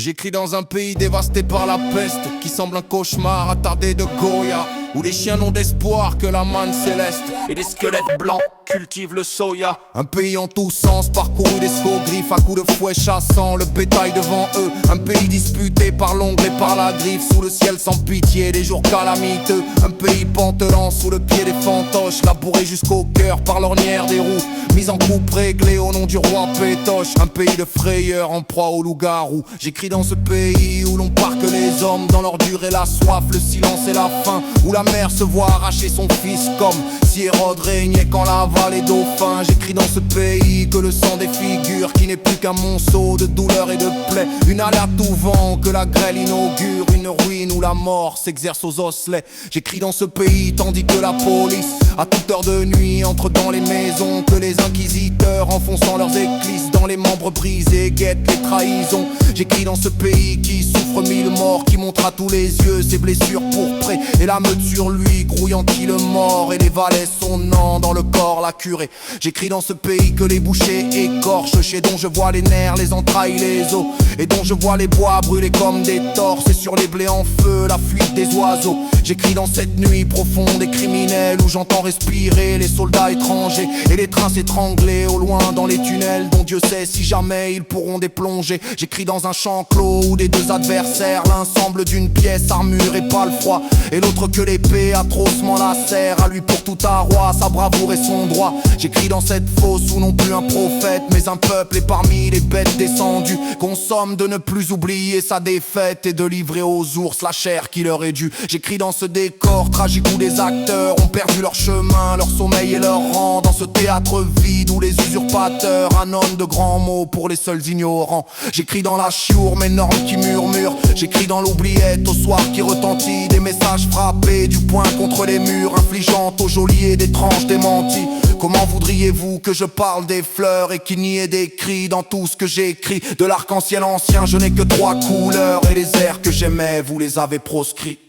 J'écris dans un pays dévasté par la peste, qui semble un cauchemar attardé de Goya, où les chiens n'ont d'espoir que la manne céleste, et des squelettes blancs cultivent le soya. Un pays en tous sens, parcouru des griffes à coups de fouet chassant le bétail devant eux. Un pays disputé par l'ongle et par la griffe, sous le ciel sans pitié, des jours calamiteux. Un pays pantelant sous le pied des fantoches, labouré jusqu'au cœur par l'ornière des roues, mise en coupe réglée au nom du roi Pétoche. Un pays de frayeurs en proie au loup-garou. J'écris dans ce pays où l'on parque les hommes dans l'ordure et la soif, le silence et la faim, où la mère se voit arracher son fils comme si Hérode régnait quand l'aval est dauphin. J'écris dans ce pays que le sang défigure, qui n'est plus qu'un monceau de douleur et de plaies, une alerte au vent que la grêle inaugure, une ruine où la mort s'exerce aux osselets. J'écris dans ce pays tandis que la police à toute heure de nuit entre dans les maisons, que les inquisiteurs enfonçant leurs éclisses dans les membres brisés guettent les trahisons. J'écris dans ce pays qui souffre 1000 morts, qui montre à tous les yeux ses blessures pourprées, et la meute sur lui grouillant qui le mord, et les valets sonnant dans le corps la curée. J'écris dans ce pays que les bouchers écorchent, chez dont je vois les nerfs, les entrailles, les os, et dont je vois les bois brûlés comme des torses, et sur les blés en feu la fuite des oiseaux. J'écris dans cette nuit profonde et criminelle, où j'entends respirer les soldats étrangers, et les trains s'étrangler au loin dans les tunnels, dont Dieu sait si jamais ils pourront déplonger. J'écris dans un champ clos où des deux adversaires, l'un semble d'une pièce armure et pas le froid, et l'autre que l'épée atrocement lacère. À lui pour tout un roi, sa bravoure et son droit. J'écris dans cette fosse où non plus un prophète, mais un peuple, et parmi les bêtes descendues, consomme de ne plus oublier sa défaite, et de livrer aux ours la chair qui leur est due. J'écris dans ce décor tragique où des acteurs ont perdu leur chemin, leur sommeil et leur rang, dans ce théâtre vide où les usurpateurs annonnent de grands mots pour les seuls ignorants. J'écris dans la chiourme énorme qui murmure, j'écris dans l'oubliette au soir qui retentit, des messages frappés du poing contre les murs, infligeant au geôlier d'étranges démentis. Comment voudriez-vous que je parle des fleurs et qu'il n'y ait des cris dans tout ce que j'écris? De l'arc-en-ciel ancien je n'ai que 3 couleurs, et les airs que j'aimais vous les avez proscrits.